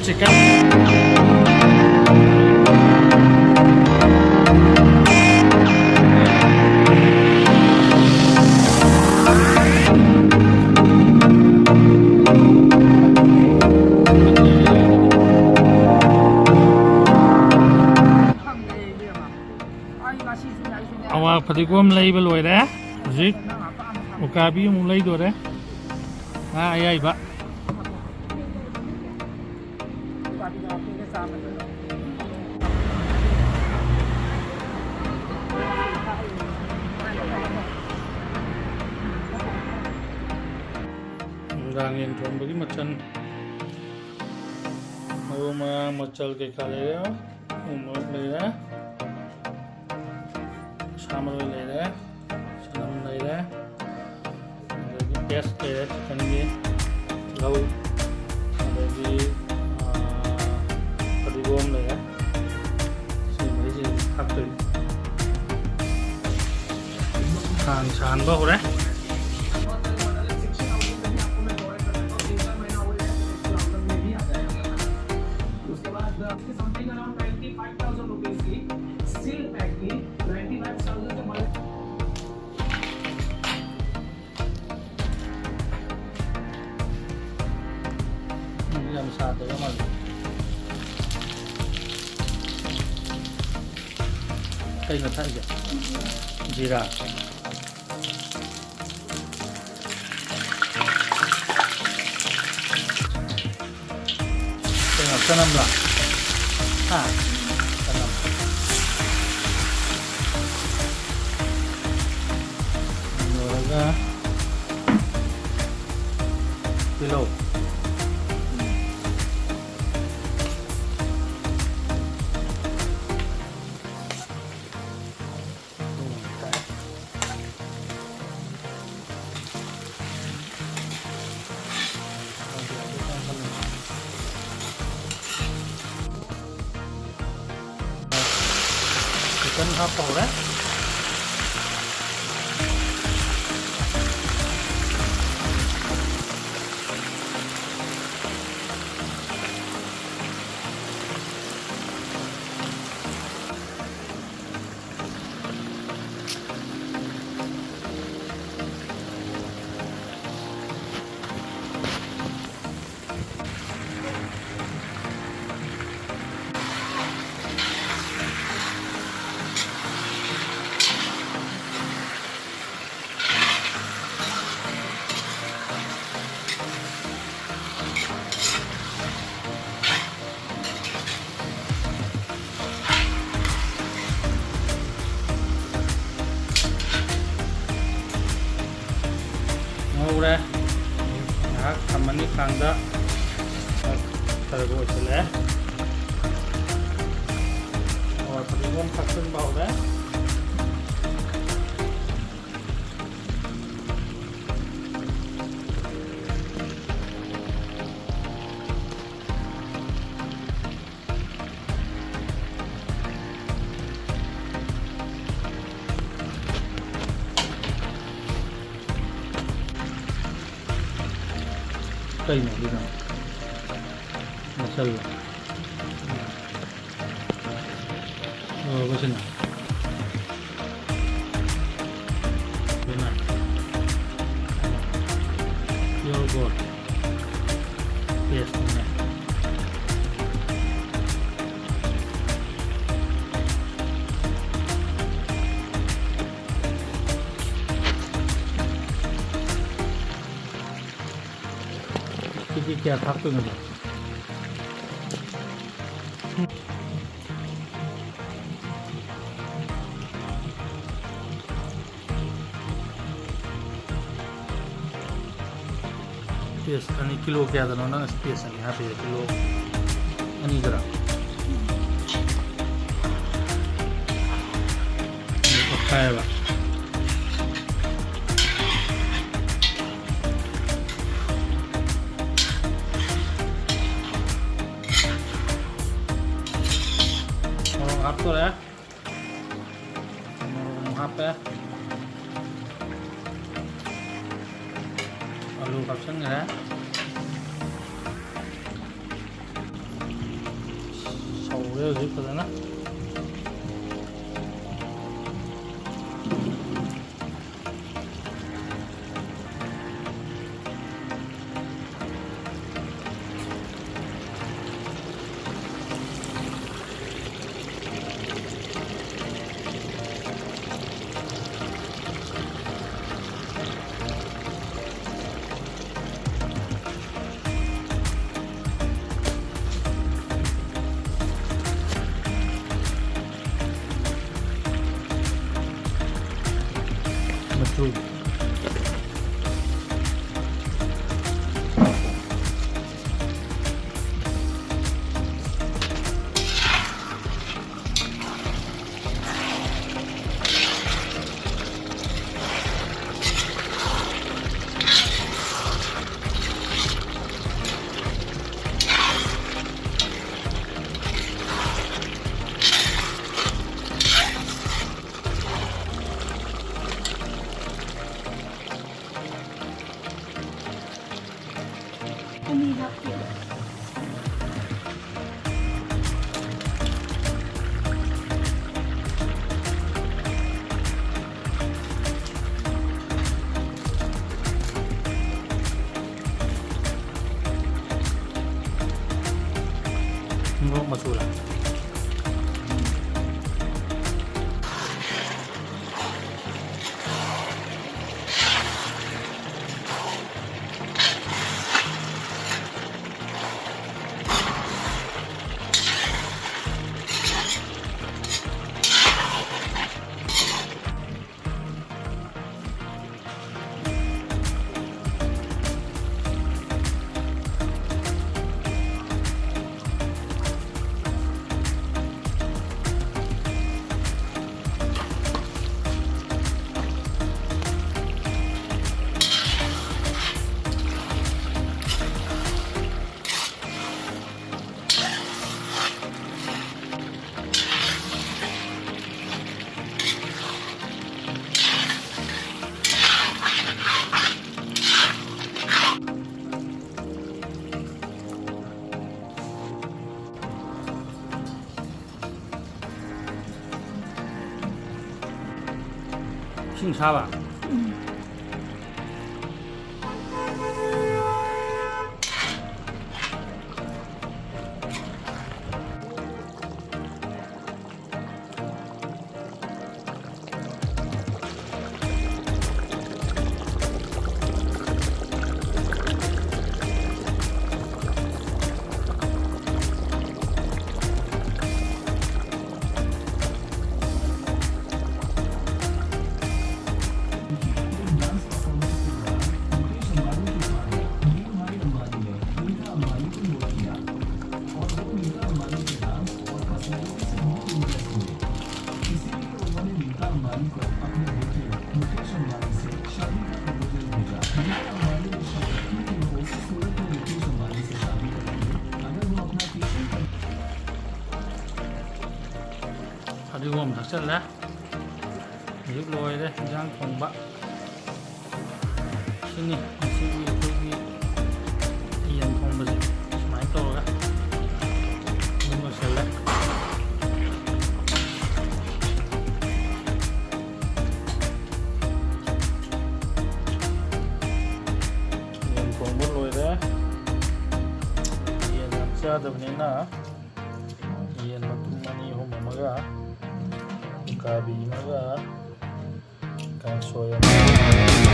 chicken awa phadigom leiba loire hujik ukabi amuk leidore ayaiba nurangin thonbagi machan maruma machal ke khale umur leire samaroi leire sanam leire adagi paste leire chicken gi lau adagi padigom leire si mai ji thaptoi khan san ba hore something around 95,000 rupees की still pack की 95,000 के माल ini jam 1 ya mal cây ngọt thay kìa zira cây ngọt cho năm là tenang. Olahraga pillow. Chicken half đấy. Udah ya teman ini kanda terus lah perluan vaksin bau dah cây này đi nào masalah oh ke sini benar yogurt paste-nya क्या था तो नहीं space अनि kilo क्या था ना space अनि यहाँ पे किलो अनि जरा खाएगा Hapur ya, hap ya, alu kapsang ya, ꯍꯧꯖꯤꯛ ꯐꯖꯅ maju. Ini hati. Ngok masula. Xin sao à? Adium thật sự là giúp lôi đấy giang phòng bạ xin đi xin đi tôi đi yên phòng bự máy to đó nhưng mà sẽ lấy yên phòng bự lôi đấy yên làm sao được nên là yên mà tung mani hôm mà ra Kabi maga, kang soya.